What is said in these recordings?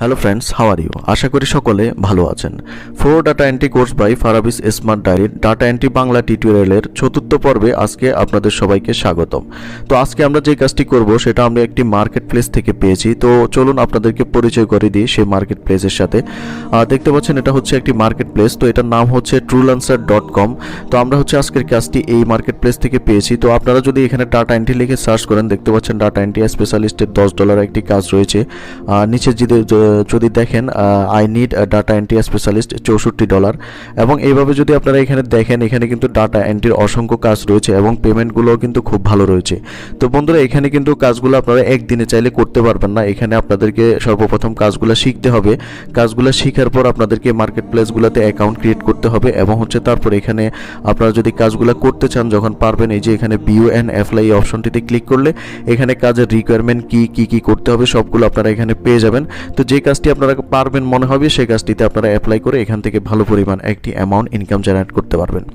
Hello friends, how are you? আশা করি সকলে ভালো আছেন। Flow data entry course by Farabi's smart ডায়েরির ডাটা এন্ট্রি বাংলা টিউটোরিয়ালের চতুর্থ পর্বে আজকে আপনাদের সবাইকে স্বাগতম। তো আজকে আমরা যে কাজটি করব সেটা আমরা একটি মার্কেট প্লেস থেকে পেয়েছি। তো চলুন আপনাদেরকে পরিচয় করে দিই সেই মার্কেট প্লেসের সাথে। দেখতে পাচ্ছেন এটা হচ্ছে একটি মার্কেট প্লেস, তো এটার নাম হচ্ছে freelancer.com। তো আমরা হচ্ছে আজকের কাজটি এই মার্কেট প্লেস থেকে পেয়েছি। তো আপনারা যদি এখানে ডাটা এন্ট্রি লিখে সার্চ করেন, দেখতে পাচ্ছেন ডাটা এন্ট্রি স্পেশালিস্টের $10 একটি কাজ রয়েছে। নিচে যদি দেখেন I need data entry specialist $64, এবং এইভাবে যদি আপনারা এখানে দেখেন, এখানে কিন্তু ডাটা এন্ট্রির অসংখ্য কাজ রয়েছে এবং পেমেন্টগুলোও কিন্তু খুব ভালো রয়েছে। তো বন্ধুরা, এখানে কিন্তু কাজগুলো আপনারা একদিনে চাইলে করতে পারবেন না। এখানে আপনাদেরকে সর্বপ্রথম কাজগুলো শিখতে হবে। কাজগুলো শেখার পর আপনাদেরকে মার্কেট প্লেসগুলোতে অ্যাকাউন্ট ক্রিয়েট করতে হবে এবং হচ্ছে তারপর এখানে আপনারা যদি কাজগুলো করতে চান, যখন পারবেন, এই যে এখানে ভিউ অ্যান্ড অ্যাপ্লাই এই অপশনটিতে ক্লিক করলে এখানে কাজের রিকোয়ারমেন্ট কি করতে হবে সবগুলো আপনারা এখানে পেয়ে যাবেন। তো যে কাজটি আপনারা পারবেন মনে হবে সেই কাজটিতে আপনারা অ্যাপ্লাই করে এখান থেকে ভালো পরিমাণ একটি অ্যামাউন্ট ইনকাম জেনারেট করতে পারবেন।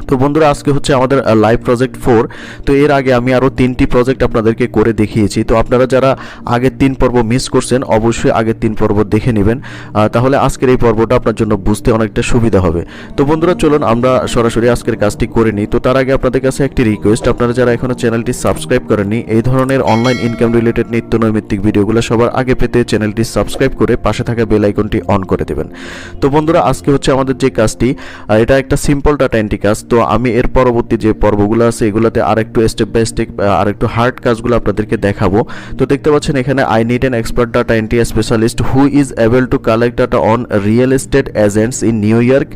তো বন্ধুরা, আজকে হচ্ছে আমাদের লাইভ প্রজেক্ট 4। তো এর আগে আমি আরও 3টি প্রজেক্ট আপনাদেরকে করে দেখিয়েছি। তো আপনারা যারা আগের 3 পর্ব মিস করছেন, অবশ্যই আগের 3 পর্ব দেখে নেবেন, তাহলে আজকের এই পর্বটা আপনার জন্য বুঝতে অনেকটা সুবিধা হবে। তো বন্ধুরা, চলুন আমরা সরাসরি আজকের কাজটি করে নিই। তো তার আগে আপনাদের কাছে একটি রিকোয়েস্ট, আপনারা যারা এখনও চ্যানেলটি সাবস্ক্রাইব করেননি, এই ধরনের অনলাইন ইনকাম রিলেটেড নিত্য নৈমিত্তিক ভিডিওগুলো সবার আগে পেতে চ্যানেলটি সাবস্ক্রাইব করে পাশে থাকা বেল আইকনটি অন করে দেবেন। তো বন্ধুরা, আজকে হচ্ছে আমাদের যে কাজটি, এটা একটা সিম্পল ডাটা এন্ট্রি কাজ। তো আমি এর পরবর্তী যে পর্বগুলো আছে এগুলোতে আরেকটু স্টেপ বাই স্টেপ আরেকটু হার্ড কাজগুলো আপনাদেরকে দেখাবো। তো দেখতে পাচ্ছেন এখানে I need an expert data entry specialist who is able to collect data on real estate agents in new York.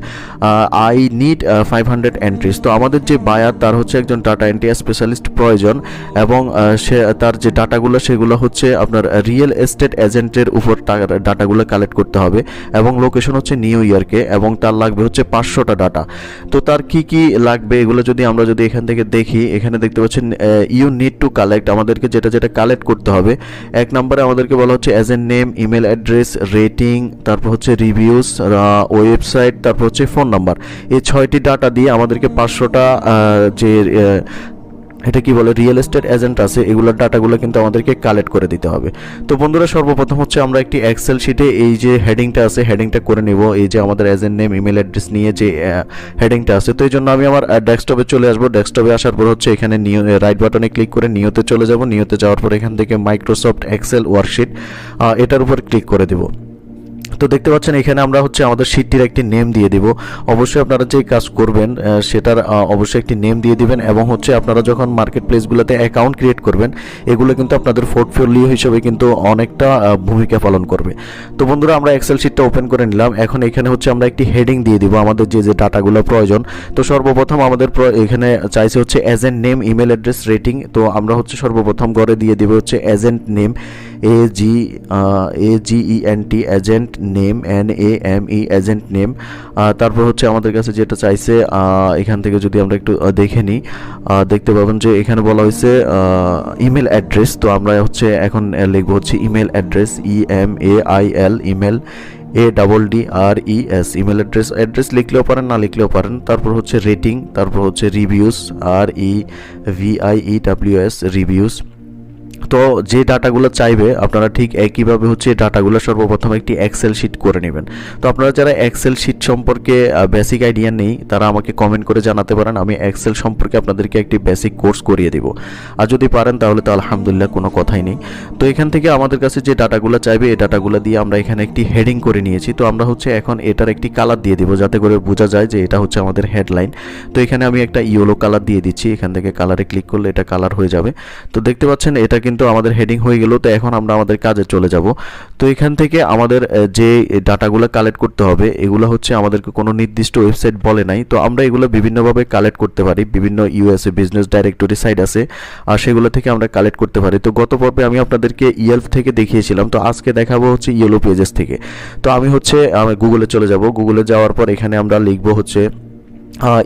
I need 500 entries. তো আমাদের যে বায়ার, তার হচ্ছে একজন ডাটা এন্ট্রি স্পেশালিস্ট প্রয়োজন এবং সে তার যে ডাটাগুলো সেগুলো হচ্ছে আপনার রিয়েল এস্টেট এজেন্টের উপর ডাটাগুলো কালেক্ট করতে হবে এবং লোকেশন হচ্ছে নিউ ইয়র্কে, এবং তার লাগবে হচ্ছে 500টা ডাটা। তো তার কি লাগবে এগুলো আমরা যদি এখান থেকে দেখি, এখানে দেখতে পাচ্ছেন ইউ নিড টু কালেক্ট, আমাদেরকে যেটা কালেক্ট করতে হবে। 1 নম্বরে আমাদেরকে বলা হচ্ছে agent name, email address, rating, তারপর হচ্ছে রিভিউস, ওয়েবসাইট, তারপর হচ্ছে ফোন নাম্বার। এই 6টি ডাটা দিয়ে আমাদেরকে 500টা যে এটা কি বলে রিয়েল এস্টেট এজেন্ট আছে, এগুলোর ডাটাগুলো কিন্তু আমাদেরকে কালেক্ট করে দিতে হবে। তো বন্ধুরা, সর্বপ্রথম হচ্ছে আমরা একটি এক্সেল শিটে এই যে হেডিংটা আছে হেডিংটা করে নেব। এই যে আমাদের এজেন্ট নেম, ইমেল অ্যাড্রেস নিয়ে যে হেডিংটা আছে, তো এই জন্য আমি আমার ডেস্কটপে চলে আসবো। ডেস্কটপে আসার পর হচ্ছে এখানে নিউ রাইট বাটনে ক্লিক করে নিউতে চলে যাব। নিউতে যাওয়ার পর এখান থেকে মাইক্রোসফট এক্সেল ওয়ার্কশিট এটার উপর ক্লিক করে দেব। তো দেখতে পাচ্ছেন এখানে আমরা হচ্ছে আমাদের শিটটির একটি নেম দিয়ে দিব। অবশ্যই আপনারা যে কাজ করবেন সেটার অবশ্যই একটি নেম দিয়ে দিবেন, এবং হচ্ছে আপনারা যখন মার্কেট প্লেসগুলোতে অ্যাকাউন্ট ক্রিয়েট করবেন, এগুলো কিন্তু আপনাদের পোর্টফোলিও হিসেবে কিন্তু অনেকটা ভূমিকা পালন করবে। তো বন্ধুরা, আমরা এক্সেল শিটটা ওপেন করে নিলাম। এখন এখানে হচ্ছে আমরা একটি হেডিং দিয়ে দিব আমাদের যে ডাটাগুলো প্রয়োজন। তো সর্বপ্রথম আমাদের এখানে চাইছে হচ্ছে agent name, email address, rating. তো আমরা হচ্ছে সর্বপ্রথম ঘরে দিয়ে দিব হচ্ছে agent name, AGENT agent name, NAME agent name. তারপর হচ্ছে আমাদের কাছে যেটা চাইছে এখান থেকে যদি আমরা একটু দেখে নিই, দেখতে পাবেন যে এখানে বলা হয়েছে ইমেল অ্যাড্রেস। তো আমরা হচ্ছে এখন লিখবো হচ্ছে email address, EMAIL, email ADDRES, email address লিখলেও পারেন, না লিখলেও পারেন। তারপর হচ্ছে রেটিং, তারপর হচ্ছে রিভিউস, REVIEWS, রিভিউস। তো যে ডাটাগুলো চাইবে আপনারা ঠিক একইভাবে হচ্ছে ডাটাগুলো সর্বপ্রথম একটি এক্সেল শিট করে নেবেন। তো আপনারা যারা এক্সেল শিট সম্পর্কে বেসিক আইডিয়া নেই, তারা আমাকে কমেন্ট করে জানাতে পারেন। আমি এক্সেল সম্পর্কে আপনাদেরকে একটি বেসিক কোর্স করিয়ে দেব, আর যদি পারেন তাহলে তো আলহামদুলিল্লাহ, কোনো কথাই নেই। তো এখান থেকে আমাদের কাছে যে ডাটাগুলো চাইবে এই ডাটাগুলো দিয়ে আমরা এখানে একটি হেডিং করে নিয়েছি। তো আমরা হচ্ছে এখন এটার একটি কালার দিয়ে দিব, যাতে করে বোঝা যায় যে এটা হচ্ছে আমাদের হেডলাইন। তো এখানে আমি একটা ইয়েলো কালার দিয়ে দিচ্ছি। এখান থেকে কালারে ক্লিক করলে এটা কালার হয়ে যাবে। তো দেখতে পাচ্ছেন এটা কিন্তু আমাদের হেডিং হয়ে গেল। তো এখন আমরা আমাদের কাজে চলে যাব। তো এখান থেকে আমাদের যে ডাটাগুলো কালেক্ট করতে হবে, এগুলো হচ্ছে আমাদেরকে কোনো নির্দিষ্ট ওয়েবসাইট বলে নাই। তো আমরা এগুলো বিভিন্নভাবে কালেক্ট করতে পারি। বিভিন্ন USA বিজনেস ডাইরেক্টরি সাইট আছে, আর সেগুলো থেকে আমরা কালেক্ট করতে পারি। তো গত পর্বে আমি আপনাদেরকে ইয়েলপ থেকে দেখিয়েছিলাম, তো আজকে দেখাবো হচ্ছে ইয়েলো পেজেস থেকে। তো আমি হচ্ছে গুগলে চলে যাব। গুগলে যাওয়ার পর এখানে আমরা লিখবো হচ্ছে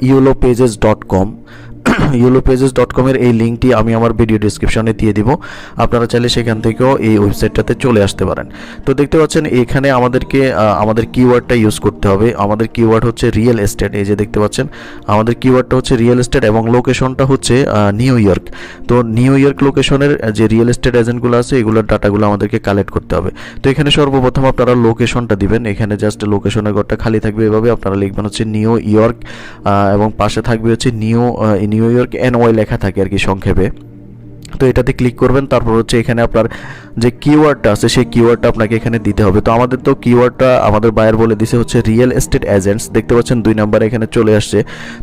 yellowpages.com। yellowpages.com এর এই লিঙ্কটি আমি আমার ভিডিও ডেসক্রিপশনে দিয়ে দিব, আপনারা চাইলে সেখান থেকেও এই ওয়েবসাইটটাতে চলে আসতে পারেন। তো দেখতে পাচ্ছেন এখানে আমাদেরকে আমাদের কিওয়ার্ডটা ইউজ করতে হবে। আমাদের কিওয়ার্ড হচ্ছে রিয়েল এস্টেট, এই যে দেখতে পাচ্ছেন আমাদের কিওয়ার্ডটা হচ্ছে রিয়েল এস্টেট এবং লোকেশনটা হচ্ছে নিউ ইয়র্ক। তো নিউ ইয়র্ক লোকেশনের যে রিয়েল এস্টেট এজেন্টগুলো আছে এগুলোর ডাটাগুলো আমাদেরকে কালেক্ট করতে হবে। তো এখানে সর্বপ্রথম আপনারা লোকেশনটা দিবেন, এখানে জাস্ট লোকেশনের ঘরটা খালি থাকবে, এভাবে আপনারা লিখবেন হচ্ছে নিউ ইয়র্ক এবং পাশে থাকবে হচ্ছে নিউ ইয়র্ক NY লেখা থাকে আর কি সংক্ষেপে। তো এটাতে ক্লিক করবেন, তারপর হচ্ছে এখানে আপনার যে কিওয়ার্ডটা আছে সেই কিওয়ার্ডটা আপনাকে এখানে দিতে হবে। তো আমাদের তো কিওয়ার্ডটা আমাদের বায়ার বলে দিছে হচ্ছে রিয়েল এস্টেট এজেন্টস, দেখতে পাচ্ছেন 2 নাম্বার এখানে চলে আসছে।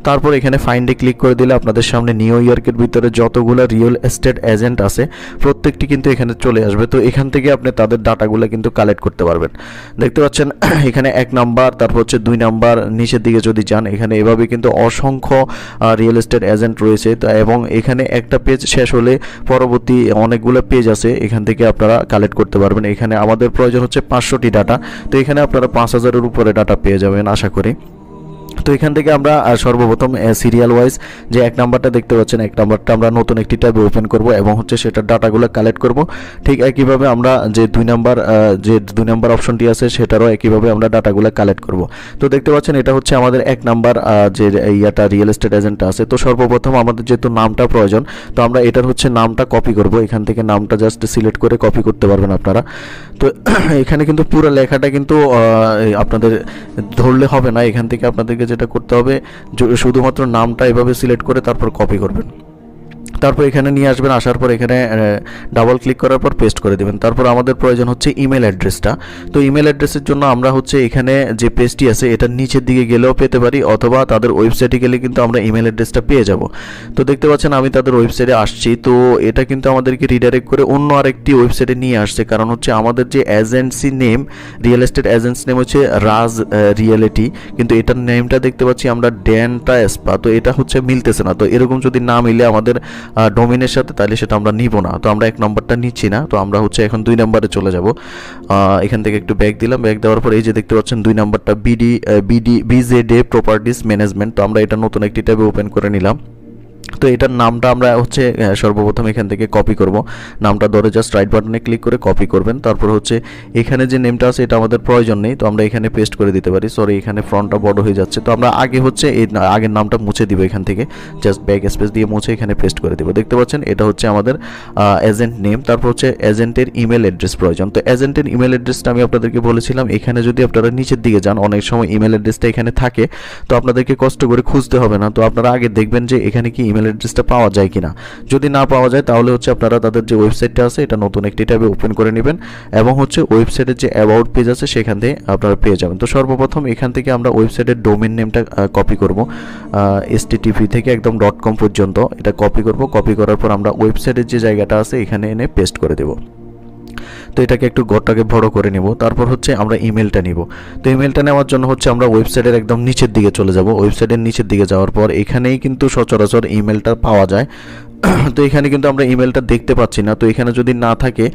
তারপর এখানে ফাইন্ডে ক্লিক করে দিলে আপনাদের সামনে নিউ ইয়র্কের ভিতরে যতগুলো রিয়েল এস্টেট এজেন্ট আছে প্রত্যেকটি কিন্তু এখানে চলে আসবে। তো এখান থেকে আপনি তাদের ডাটাগুলো কিন্তু কালেক্ট করতে পারবেন। দেখতে পাচ্ছেন এখানে 1 নাম্বার, তারপর হচ্ছে 2 নাম্বার, নিচের দিকে যদি যান এখানে এভাবে কিন্তু অসংখ্য রিয়েল এস্টেট এজেন্ট রয়েছে। তো এবং এখানে একটা পেজ শেষ হলে পরবর্তী অনেকগুলো পেজ আছে, এখান থেকে আপনারা কালেক্ট করতে পারবেন। এখানে আমাদের প্রয়োজন হচ্ছে 500টি ডাটা, তো এখানে আপনারা 5000-এর উপরে ডাটা পেয়ে যাবেন আশা করি। তো এখান থেকে আমরা সর্বপ্রথম সিরিয়াল ওয়াইজ যে 1 নাম্বারটা দেখতে পাচ্ছেন 1 নাম্বারটা আমরা নতুন একটি ট্যাবে ওপেন করব এবং হচ্ছে সেটার ডাটাগুলো কালেক্ট করব। ঠিক একইভাবে আমরা যে 2 নাম্বার অপশনটি আছে সেটারও একইভাবে আমরা ডাটাগুলো কালেক্ট করব। তো দেখতে পাচ্ছেন এটা হচ্ছে আমাদের 1 নাম্বার যে ইয়াটা রিয়েল এস্টেট এজেন্টটা আছে। তো সর্বপ্রথম আমাদের যেহেতু নামটা প্রয়োজন, তো আমরা এটার হচ্ছে নামটা কপি করব। এখান থেকে নামটা জাস্ট সিলেক্ট করে কপি করতে পারবেন আপনারা। তো এখানে কিন্তু পুরো লেখাটা কিন্তু আপনাদের ধরলে হবে না, এখান থেকে আপনাদেরকে যেটা করতে হবে শুধুমাত্র নামটা এভাবে সিলেক্ট করে তারপর কপি করবেন। তারপর এখানে নিয়ে আসবেন, আসার পর এখানে ডাবল ক্লিক করার পর পেস্ট করে দেবেন। তারপর আমাদের প্রয়োজন হচ্ছে ইমেল অ্যাড্রেসটা। তো ইমেল অ্যাড্রেসের জন্য আমরা হচ্ছে এখানে যে পেজটি আছে এটার নিচের দিকে গেলেও পেতে পারি, অথবা তাদের ওয়েবসাইটে গেলে কিন্তু আমরা ইমেল অ্যাড্রেসটা পেয়ে যাব। তো দেখতে পাচ্ছেন আমি তাদের ওয়েবসাইটে আসছি, তো এটা কিন্তু আমাদেরকে রিডাইরেক্ট করে অন্য আরেকটি ওয়েবসাইটে নিয়ে আসছে, কারণ হচ্ছে আমাদের যে agency name real estate agency name হচ্ছে রাজ রিয়েলিটি, কিন্তু এটার নেমটা দেখতে পাচ্ছি আমরা ডেন্টা এসপা, তো এটা হচ্ছে মিলতেছে না। তো এরকম যদি না মিলে আমাদের ডোমেনের সাথে, তাহলে সেটা আমরা নিব না। তো আমরা 1 নম্বরটা নিচ্ছি না, তো আমরা হচ্ছে এখন 2 নম্বরে চলে যাব। এখান থেকে একটু ব্যাক দিলাম, ব্যাক দেওয়ার পর এই যে দেখতে পাচ্ছেন 2 নম্বরটা বিজেডে প্রপার্টিস ম্যানেজমেন্ট, তো আমরা এটা নতুন একটি ট্যাবে ওপেন করে নিলাম। তো এটার নামটা আমরা হচ্ছে সর্বপ্রথম এখান থেকে কপি করব। নামটা ধরে জাস্ট রাইট বাটনে ক্লিক করে কপি করবেন। তারপর হচ্ছে এখানে যে নেমটা আছে এটা আমাদের প্রয়োজন নেই, তো আমরা এখানে পেস্ট করে দিতে পারি। সরি, এখানে ফ্রন্টটা বড় হয়ে যাচ্ছে, তো আমরা আগে হচ্ছে এই আগের নামটা মুছে দিব, এখান থেকে জাস্ট ব্যাক স্পেস দিয়ে মুছে এখানে পেস্ট করে দিব। দেখতে পাচ্ছেন এটা হচ্ছে আমাদের এজেন্ট নেম। তারপর হচ্ছে এজেন্টের ইমেল অ্যাড্রেস প্রয়োজন। তো এজেন্টের ইমেল অ্যাড্রেসটা আমি আপনাদেরকে বলেছিলাম, এখানে যদি আপনারা নিচের দিকে যান অনেক সময় ইমেল অ্যাড্রেসটা এখানে থাকে, তো আপনাদেরকে কষ্ট করে খুঁজতে হবে না। তো আপনারা আগে দেখবেন যে এখানে কি ইমেল অ্যাড্রেসটা পাওয়া যায় কিনা। যদি না পাওয়া যায় তাহলে হচ্ছে আপনারা তাদের যে ওয়েবসাইটটা আছে এটা নতুন একটি ট্যাবে ওপেন করে নেবেন এবং হচ্ছে ওয়েবসাইটের যে অ্যাবাউট পেজ আছে সেখান থেকে আপনারা পেয়ে যাবেন। তো সর্বপ্রথম এখান থেকে আমরা ওয়েবসাইটের ডোমেন নেমটা কপি করব, http থেকে একদম .com পর্যন্ত এটা কপি করব। কপি করার পর আমরা ওয়েবসাইটের যে জায়গাটা আছে এখানে এনে পেস্ট করে দেব। তো এটাকে একটু ঘরটাকে বড় করে নেব। তারপর হচ্ছে আমরা ইমেলটা নিব। তো ইমেলটা নেওয়ার জন্য হচ্ছে আমরা ওয়েবসাইটের একদম নিচের দিকে চলে যাব। ওয়েবসাইটের নিচের দিকে যাওয়ার পর এখানেই কিন্তু সচরাচর ইমেলটা পাওয়া যায়। তো এখানে কিন্তু আমরা ইমেলটা দেখতে পাচ্ছি না। তো এখানে যদি না থাকে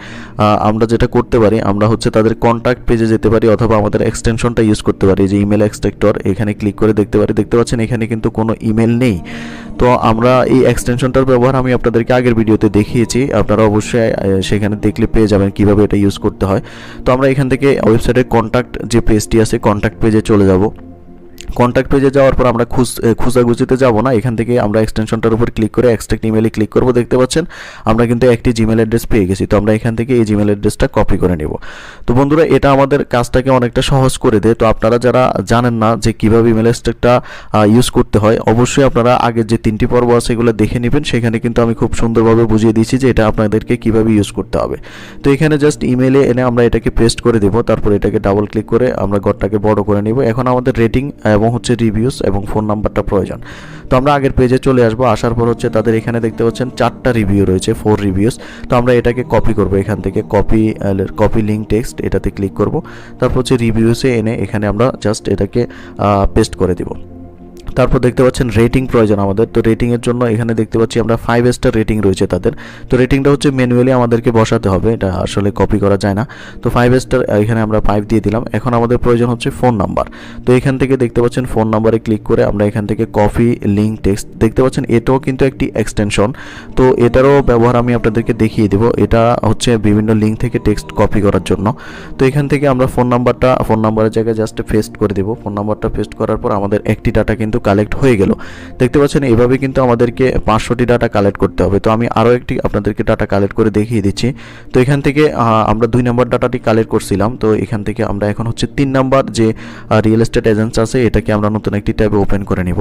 আমরা যেটা করতে পারি, আমরা হচ্ছে তাদের কন্ট্যাক্ট পেজে যেতে পারি অথবা আমাদের এক্সটেনশনটা ইউজ করতে পারি, যে ইমেল এক্সট্রাক্টর, এখানে ক্লিক করে দেখতে পারি। দেখতে পাচ্ছেন এখানে কিন্তু কোনো ইমেল নেই। তো আমরা এই এক্সটেনশনটার ব্যবহার আমি আপনাদেরকে আগের ভিডিওতে দেখিয়েছি, আপনারা অবশ্যই সেখানে দেখলে পেয়ে যাবেন কিভাবে এটা ইউজ করতে হয়। তো আমরা এখান থেকে ওয়েবসাইটের কন্ট্যাক্ট যে পেজটি আছে কন্ট্যাক্ট পেজে চলে যাব। কন্ট্যাক্ট পেজে যাওয়ার পর আমরা খুঁজাগুচিতে যাব না, এখান থেকে আমরা এক্সটেনশনটার উপর ক্লিক করে এক্সট্রাক্ট ইমেলে ক্লিক করব। দেখতে পাচ্ছেন আমরা কিন্তু একটি জিমেল অ্যাড্রেস পেয়ে গেছি। তো আমরা এখান থেকে এই জিমেল অ্যাড্রেসটা কপি করে নেব। তো বন্ধুরা এটা আমাদের কাজটাকে অনেকটা সহজ করে দেয়। তো আপনারা যারা জানেন না যে কীভাবে ইমেল অ্যাড্রেসটা ইউজ করতে হয়, অবশ্যই আপনারা আগের যে 3টি পর্ব আছে এগুলো দেখে নেবেন, সেখানে কিন্তু আমি খুব সুন্দরভাবে বুঝিয়ে দিয়েছি যে এটা আপনাদেরকে কীভাবে ইউজ করতে হবে। তো এখানে জাস্ট ইমেলে এনে আমরা এটাকে পেস্ট করে দেব। তারপর এটাকে ডাবল ক্লিক করে আমরা ঘরটাকে বড় করে নেব। এখন আমাদের রেটিং এবং হচ্ছে রিভিউস এবং ফোন নাম্বারটা প্রয়োজন। তো আমরা আগের পেজে চলে আসবো। আসার পর হচ্ছে তাদের এখানে দেখতে পাচ্ছেন 4টা রিভিউ রয়েছে, 4 রিভিউস। তো আমরা এটাকে কপি করব, এখান থেকে কপি লিঙ্ক টেক্সট এটাতে ক্লিক করব। তারপর হচ্ছে রিভিউসে এনে এখানে আমরা জাস্ট এটাকে পেস্ট করে দিব। তারপর দেখতে পাচ্ছেন রেটিং প্রয়োজন আমাদের। তো রেটিংয়ের জন্য এখানে দেখতে পাচ্ছি আমরা 5 স্টার রেটিং রয়েছে তাদের। তো রেটিংটা হচ্ছে ম্যানুয়ালি আমাদেরকে বসাতে হবে, এটা আসলে কপি করা যায় না। তো 5 স্টার এখানে আমরা 5 দিয়ে দিলাম। এখন আমাদের প্রয়োজন হচ্ছে ফোন নাম্বার। তো এখান থেকে দেখতে পাচ্ছেন ফোন নাম্বারে ক্লিক করে আমরা এখান থেকে কপি লিঙ্ক টেক্সট, দেখতে পাচ্ছেন এটাও কিন্তু একটি এক্সটেনশন। তো এটারও ব্যবহার আমি আপনাদেরকে দেখিয়ে দেবো। এটা হচ্ছে বিভিন্ন লিঙ্ক থেকে টেক্সট কপি করার জন্য। তো এখান থেকে আমরা ফোন নাম্বারের জায়গায় জাস্ট পেস্ট করে দেবো। ফোন নাম্বারটা পেস্ট করার পর আমাদের একটি ডাটা কিন্তু কালেক্ট হয়ে গেল। দেখতে পাচ্ছেন এভাবে কিন্তু আমাদেরকে 500টি ডাটা কালেক্ট করতে হবে। তো আমি আরও একটি আপনাদেরকে ডাটা কালেক্ট করে দেখিয়ে দিচ্ছি। তো এখান থেকে আমরা 2 নম্বর ডাটাটি কালেক্ট করছিলাম। তো এখান থেকে আমরা এখন হচ্ছে 3 নাম্বার যে রিয়েল এস্টেট এজেন্টস আছে এটাকে আমরা নতুন একটি ট্যাবে ওপেন করে নিব।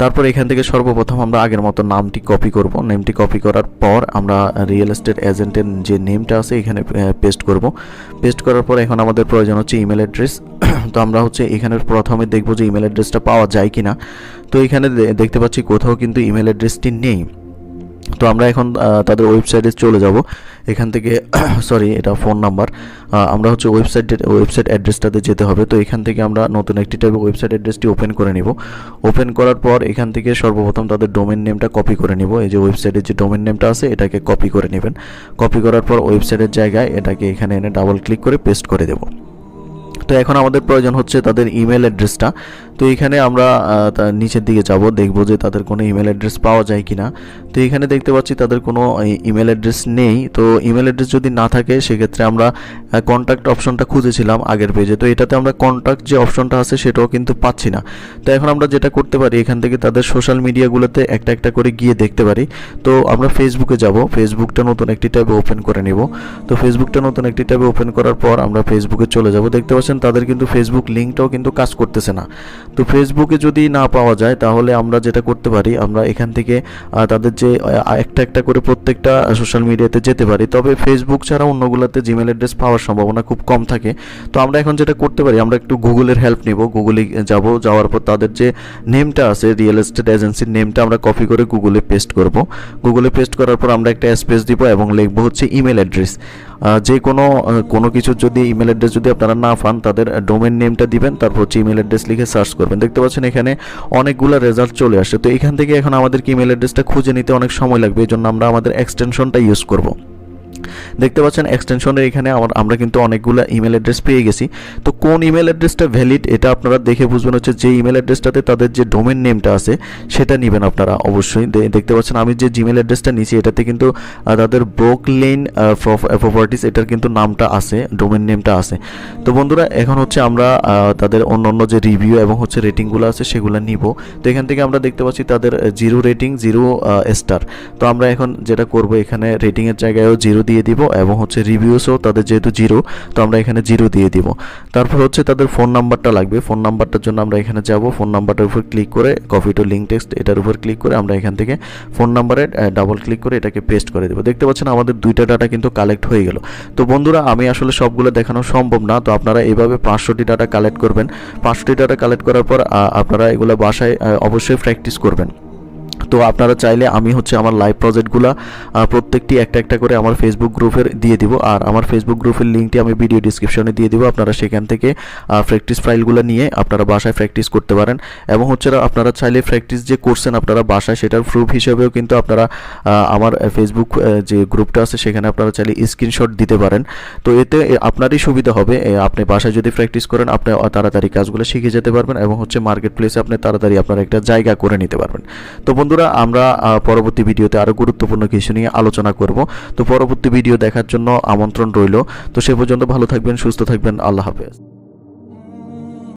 তারপর এখান থেকে সর্বপ্রথম আমরা আগের মতো নামটি কপি করব। নেমটি কপি করার পর আমরা রিয়েল এস্টেট এজেন্টের যে নেমটা আছে এখানে পেস্ট করব। পেস্ট করার পর এখন আমাদের প্রয়োজন হচ্ছে ইমেল অ্যাড্রেস। তো আমরা হচ্ছে এখানে প্রথমে দেখব যে ইমেল অ্যাড্রেসটা পাওয়া যায় কিনা। তো এখানে দেখতে পাচ্ছি কোথাও কিন্তু ইমেল অ্যাড্রেসটি নেই। তো আমরা এখন তাদের ওয়েবসাইটে চলে যাব। এখান থেকে সরি, এটা ফোন নাম্বার, আমরা হচ্ছে ওয়েবসাইট অ্যাড্রেসটাতে যেতে হবে। তো এখান থেকে আমরা নতুন একটি টাইপের ওয়েবসাইট অ্যাড্রেসটি ওপেন করে নিব। ওপেন করার পর এখান থেকে সর্বপ্রথম তাদের ডোমেন নেমটা কপি করে নিব। এই যে ওয়েবসাইটের যে ডোমেন নেমটা আছে এটাকে কপি করে নেবেন। কপি করার পর ওয়েবসাইটের জায়গায় এটাকে এখানে এনে ডাবল ক্লিক করে পেস্ট করে দেব। তো এখন আমাদের প্রয়োজন হচ্ছে তাদের ইমেল অ্যাড্রেসটা। তো এখানে আমরা নিচের দিকে যাব, দেখব যে তাদের কোনো ইমেল অ্যাড্রেস পাওয়া যায় কিনা। তো এখানে দেখতে পাচ্ছি তাদের কোনো ইমেল অ্যাড্রেস নেই। তো ইমেল অ্যাড্রেস যদি না থাকে সেক্ষেত্রে আমরা কন্ট্যাক্ট অপশনটা খুঁজেছিলাম আগের পেজে। তো এটাতে আমরা কন্ট্যাক্ট যে অপশনটা আছে সেটাও কিন্তু পাচ্ছি না। তো এখন আমরা যেটা করতে পারি, এখান থেকে তাদের সোশ্যাল মিডিয়াগুলোতে একটা একটা করে গিয়ে দেখতে পারি। তো আমরা ফেসবুকে যাব, ফেসবুকটা নতুন একটি ট্যাবে ওপেন করে নেব। তো ফেসবুকটা নতুন একটি ট্যাবে ওপেন করার পর আমরা ফেসবুকে চলে যাব। দেখতে পাচ্ছেন তাদের কিন্তু ফেসবুক লিঙ্কটাও কিন্তু কাজ করতেছে না। তো ফেসবুকে যদি না পাওয়া যায় তাহলে আমরা যেটা করতে পারি, আমরা এখান থেকে তাদের যে একটা একটা করে প্রত্যেকটা সোশ্যাল মিডিয়াতে যেতে পারি। তবে ফেসবুক ছাড়া অন্যগুলোতে জিমেল অ্যাড্রেস পাওয়ার সম্ভাবনা খুব কম থাকে। তো আমরা এখন যেটা করতে পারি, আমরা একটু গুগলের হেল্প নিব। গুগলে যাব, যাওয়ার পর তাদের যে নেমটা আছে রিয়েল এস্টেট এজেন্সির নেমটা আমরা কপি করে গুগলে পেস্ট করব। গুগলে পেস্ট করার পর আমরা একটা স্পেস দিব এবং লিখব হচ্ছে ইমেল অ্যাড্রেস। যে কোনো কিছুর যদি ইমেল অ্যাড্রেস যদি আপনারা না পান তাদের ডোমেন নেমটা দিবেন, তারপর হচ্ছে ইমেল অ্যাড্রেস লিখে সার্চ করবেন। দেখতে পাচ্ছেন এখানে অনেকগুলো রেজাল্ট চলে আসে। তো এখান থেকে এখন আমাদেরকে ইমেল অ্যাড্রেসটা খুঁজে নিতে অনেক সময় লাগবে, এই জন্য আমরা আমাদের এক্সটেনশনটা ইউজ করব। দেখতে পাচ্ছেন এক্সটেনশনের এখানে আমরা কিন্তু অনেকগুলো ইমেল অ্যাড্রেস পেয়ে গেছি। তো কোন ইমেল অ্যাড্রেসটা ভ্যালিড এটা আপনারা দেখে বুঝবেন হচ্ছে যে ইমেল অ্যাড্রেসটাতে তাদের যে ডোমেন নেমটা আছে সেটা নেবেন আপনারা অবশ্যই। দেখতে পাচ্ছেন আমি যে জিমেল অ্যাড্রেসটা নিয়েছি এটাতে কিন্তু তাদের ব্রুকলিন প্রপার্টিস এটার কিন্তু নামটা আছে, ডোমেন নেমটা আছে। তো বন্ধুরা এখন হচ্ছে আমরা তাদের অন্য যে রিভিউ এবং হচ্ছে রেটিংগুলো আছে সেগুলো নিব। তো এখান থেকে আমরা দেখতে পাচ্ছি তাদের 0 রেটিং 0 স্টার। তো আমরা এখন যেটা করব, এখানে রেটিংয়ের জায়গায়ও 0 দিয়ে দিব এবং হচ্ছে রিভিউসও তাদের যেহেতু 0, তো আমরা এখানে 0 দিয়ে দিব। তারপর হচ্ছে তাদের ফোন নাম্বারটা লাগবে। ফোন নাম্বারটার জন্য আমরা এখানে যাব, ফোন নাম্বারটার উপর ক্লিক করে কপি টু লিঙ্ক টেক্সট এটার উপর ক্লিক করে আমরা এখান থেকে ফোন নাম্বারে ডাবল ক্লিক করে এটাকে পেস্ট করে দেব। দেখতে পাচ্ছেন আমাদের 2টা ডাটা কিন্তু কালেক্ট হয়ে গেল। তো বন্ধুরা আমি আসলে সবগুলো দেখানো সম্ভব না, তো আপনারা এইভাবে 500টি ডাটা কালেক্ট করবেন। 500টি ডাটা কালেক্ট করার পর আপনারা এগুলো বাসায় অবশ্যই প্র্যাকটিস করবেন। তো আপনারা চাইলে আমি হচ্ছে আমার লাইভ প্রজেক্টগুলো প্রত্যেকটি একটা একটা করে আমার ফেসবুক গ্রুপের দিয়ে দিব, আর আমার ফেসবুক গ্রুপের লিঙ্কটি আমি ভিডিও ডিসক্রিপশনে দিয়ে দিব। আপনারা সেখান থেকে প্র্যাকটিস ফাইলগুলো নিয়ে আপনারা বাসায় প্র্যাকটিস করতে পারেন। এবং হচ্ছে আপনারা চাইলে প্র্যাকটিস যে করছেন আপনারা বাসায় সেটার প্রুফ হিসেবেও কিন্তু আপনারা আমার ফেসবুক যে গ্রুপটা আছে সেখানে আপনারা চাইলে স্ক্রিনশট দিতে পারেন। তো এতে আপনারই সুবিধা হবে, আপনি বাসায় যদি প্র্যাকটিস করেন আপনি তাড়াতাড়ি কাজগুলো শিখে যেতে পারবেন এবং হচ্ছে মার্কেট প্লেসে আপনি তাড়াতাড়ি আপনার একটা জায়গা করে নিতে পারবেন। তো বন্ধুরা আমরা পরবর্তী ভিডিওতে আরো গুরুত্বপূর্ণ কিছু নিয়ে আলোচনা করব। তো পরবর্তী ভিডিও দেখার জন্য আমন্ত্রণ রইল। তো সে পর্যন্ত ভালো থাকবেন, সুস্থ থাকবেন, আল্লাহ হাফেজ।